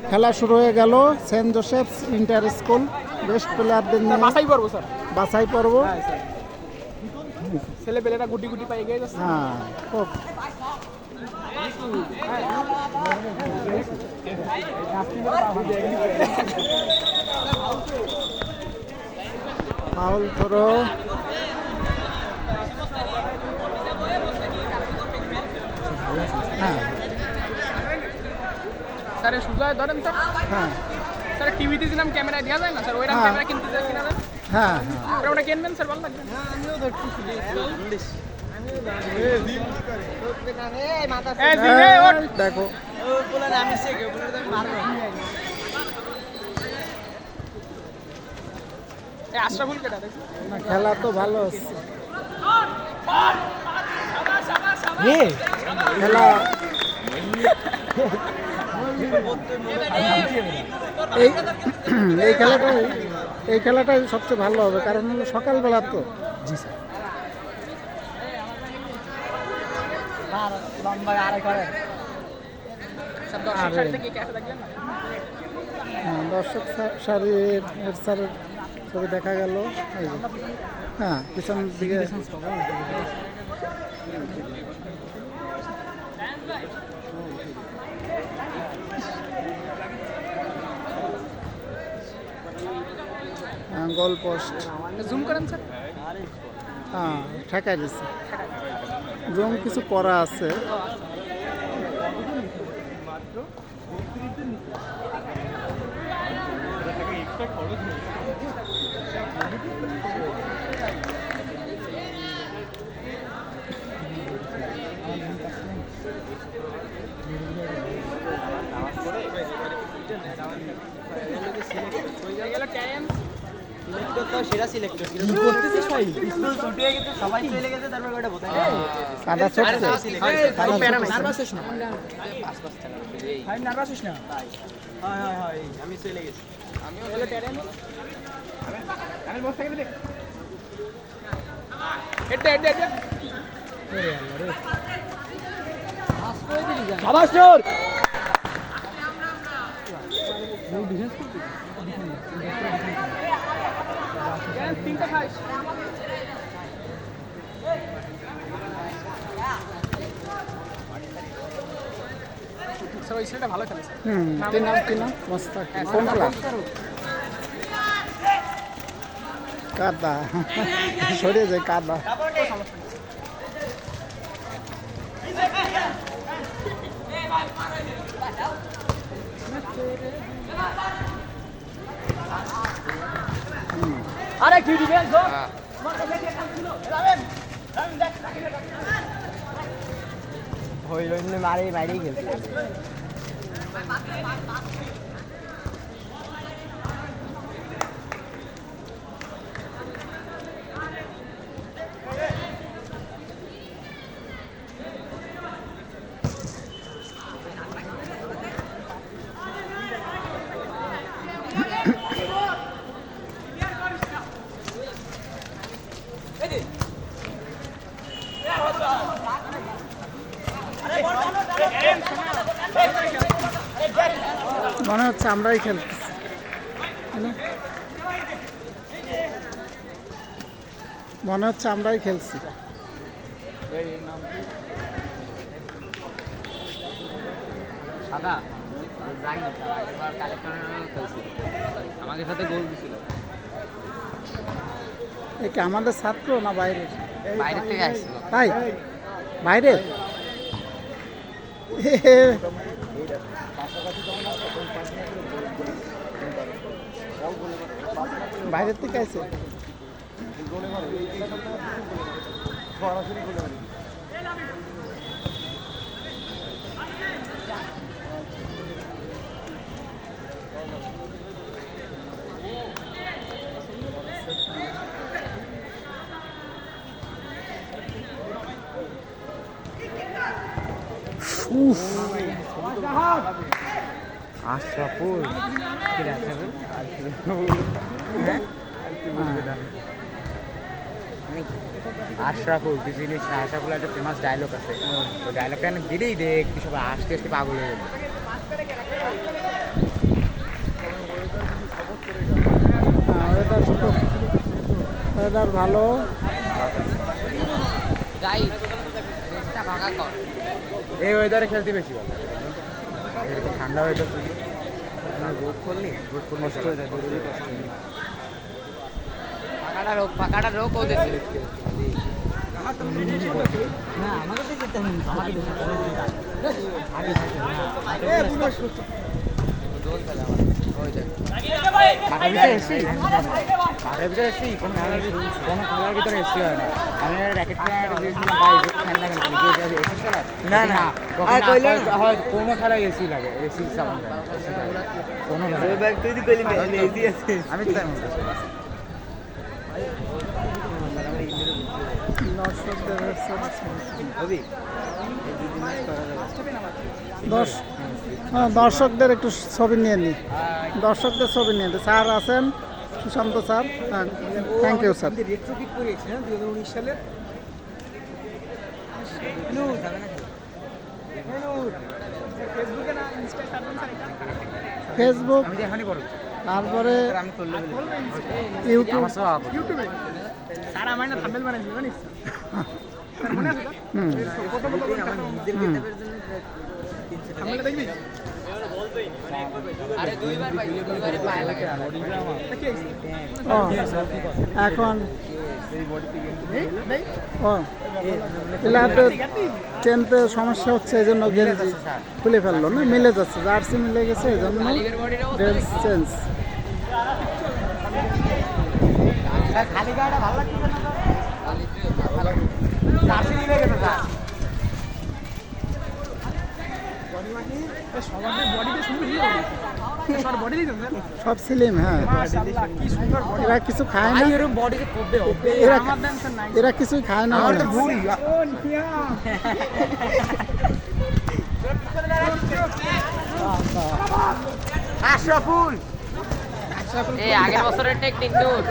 খেলা শুরু হয়ে গেল saint Joseph's inter school best প্লেয়ারদের নিয়ে বাছাই পর্ব স্যার, বাছাই পর্ব। হ্যাঁ স্যার, ছেলেপেলেরা গুটি গুটি পাই গিয়ে যাচ্ছে। হ্যাঁ খুব ফাউল ধরো। হ্যাঁ স্যার সুজয় ধরেন স্যার, হ্যাঁ স্যার টিভিতে দিলাম ক্যামেরা দেওয়া যায় না স্যার, ওইরকম হ্যাঁ। ক্যামেরা কিনতে যায় কিনা যায়? হ্যাঁ স্যার ওটা কিনবেন স্যার, ভালো লাগবে। এই জিনে ওঠ। হ্যাঁ দেখো এই আশরাফুল কেটা দেখছি। না, খেলা তো ভালো হচ্ছে খেলা। এই এই খেলাটাই এই খেলাটাই সবচেয়ে ভালো হবে, কারণ হলো সকালবেলা তো। জি স্যার। স্যার দর্শক সারি থেকে কে আসে দেখলেন না? হ্যাঁ দর্শক সারির স্যারের ছবি দেখা গেল। এই যে, হ্যাঁ পিছনের দিকে গোল পোস্ট। জুম করেন স্যার। হ্যাঁ ঠেকাই দিচ্ছে, জুম কিছু করা আছে। কাদা ছড়ছে, তিনটা খাইস। স্যার ওই ছেলেটা ভালো খেলে স্যার। কি নাম মোস্তাক, কোন ক্লাস? কাদা সরিয়ে যায় কাদা। আরে কি দিবেন গো? বাইরেই গেছে। মনে হচ্ছে আমরাই খেলতেছি, মনে হচ্ছে আমরাই খেলছি। সাদা যাই না, একবার কালেক্টরের খেলছিল, আমাদের সাথে গোল দিছিল। একে আমাদের ছাত্র না বাইরের? বাইরে থেকে আসছিল। তাই বাইরে বাইরের থেকে আছে। আশরাফুল আশরাফুল তুই জিনিস না, আশরাফুল একটা ফেমাস ডায়লগ আছে, তো ডায়লগটা দিলেই দেখ তুই সবাই আসতে আসতে পাগল হয়ে যাবে। ওয়েদার ভালো। যাই রেসটা ভাগা কর। এই ওয়েদারে খেলতে বেশি ভালো লাগে। এরকম ঠান্ডা ওয়েদার রোদ করলে কষ্ট হয়ে যায়, দৌড়ে কষ্ট হয়ে যায়। ফাঁকাটা রোগ ওদেরছে। না আমাকে তো যেতে হবে, আমাকে যেতে হবে। জোন খেলে আমার ওই দেখ ঢাকার ভিতরে এসছি, ঢাকার ভিতরে এসছি, কোনো খেলার ভিতরে এসছি হয় না। আমি র্যাকেট খেলার দিয়েছিলাম, ভাই খেলা লাগে এসি খেলা না না হয় কোনো খেলায় এসি লাগে, এসি সাউন্ড কোনো খেলা তুই তো কইলি এসি আছে, আমি তো তাই মনে করছি। দর্শকদের দর্শকদের একটু ছবি নিয়ে নিই, দর্শকদের ছবি নিয়ে নিই। স্যার আছেন, Sushanta sir, thank you sir. Retrofit করিয়েছে না 2019 সালের। ফেসবুকে না ইনস্টায় ছাড়বেন স্যার এটা? ফেসবুক, আমি তো এখনই করব, তারপরে আমি করলে ইউটিউব। আমার সব ইউটিউবে স্যার আমার না থাম্বনেল বানাইছিল জানিস স্যার? মনে আছে হুম কত বড় থাম্বনেল দেখবি? আরে দুইবারে পায়ে লাগে। ও এখন ও ক্লাবে চেনতে সমস্যা হচ্ছে, এই জন্য গেঞ্জি খুলে ফেললো না, মিলে যাচ্ছে, জার্সি মিলে গেছে, এই জন্য মালিকের বডির অবস্থা ড্রেস চেঞ্জ। খালি গাড়িটা ভালো লাগছে না, জার্সি নিয়ে গেছে স্যার। সবার বডিতে সুন্দর হিরো সবার বডি দিতেন স্যার। সব সিলিম, হ্যাঁ। মাশাআল্লাহ কি সুন্দর বডি। এরা কিছু খায় না, এরকম বডিতে কবে হবে? এরা আমার দেন স্যার নাই। এরা কিছুই খায় না। আমার তো ভুড়ি ও নিয়া আশরাফুল এই আগের বছরের টেকনিক নূর।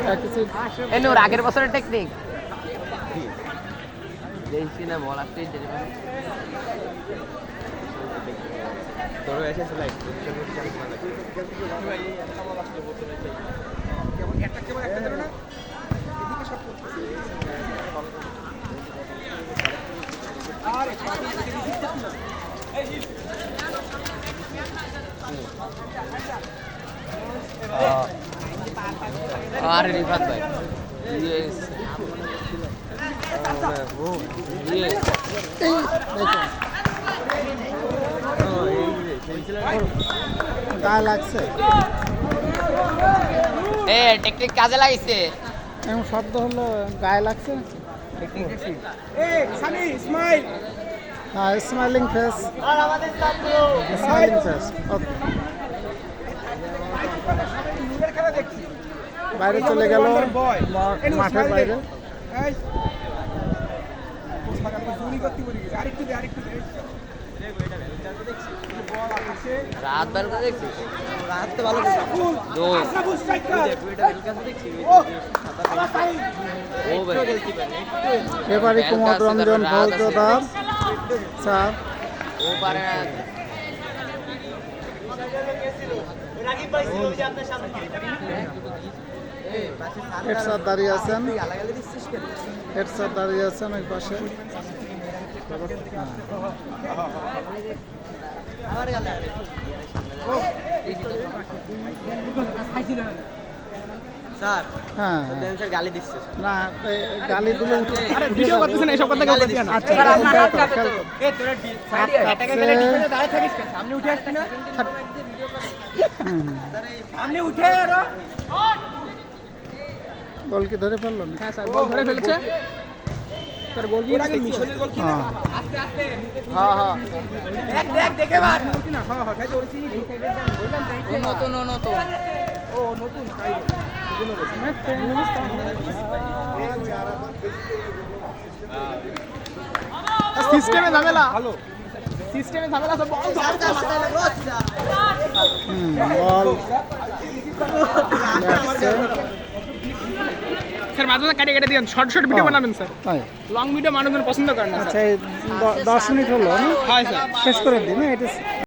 এরা কিছু এই নূর আগের বছরের টেকনিক দেখছি না, বল আসতেই দেরি মানে। তোর এসে লাইক একটা কেবল একটা ধরো না এদিকে সব করতেছে। আরে আরে রিফাত ভাই ইয়েস ইয়েস এই দেখো, গায়ে লাগছে, এ টেকনিক কাজে লাগিছে। এমন শব্দ হলো, গায়ে লাগছে। এই সানি স্মাইল। হ্যাঁ, স্মাইলিং ফেস, স্মাইলিং ফেস। ওকে, নুরের খেলা দেখছি। বাইরে চলে গেল, মাঠের বাইরে। এই পোস্ট লাগানো জুনি করতে বলি আরেকটু দে আরেকটু দে। বল আকাশে রাত বের করে দেখছি, রাত তো ভালো করছে। দোষ আশরাফুল স্ট্রাইকার। ও ও ভাই এবারে কুমার রঞ্জন ফৌজদার স্যার, ও পারে না। হেড স্যার দাঁড়িয়ে আছেন, হেড স্যার দাঁড়িয়ে আছেন ওই পাশে। স্যার হ্যাঁ, স্যার গালি দিচ্ছে। না এই গালিগুলো আরে ভিডিও করতেছেন এইসব কথা কেউ বলতে না। আচ্ছা, এ তোরা কাটছে। দাঁড়িয়ে থাকিস কেন? সামনে উঠে আসবি না? সামনে উঠে আরো বল কি ধরে ফেললো না? হ্যাঁ স্যার বল ধরে ফেলছে স্যার। গোল কি মিশনের গোল কি? হ্যাঁ, হ্যাঁ হ্যাঁ দেখ দেখে বার। না হ্যাঁ হ্যাঁ তাই তো ওরছি বললাম তাই। ও নতুন ও নতুন ও নতুন তাই সিস্টেমে ঝামেলা। ভালো সিস্টেমে ঝামেলা সব বল ধরতে বল লাগছে। স্যার মাঝে মাঝে কেটে কেটে দিন, শর্ট শর্ট ভিডিও বানাবেন স্যার। তাই, লং ভিডিও মানুষজন পছন্দ করে না স্যার। আচ্ছা, এই 10 মিনিট হলো না, হয় স্যার। শেষ করে দিন এটা।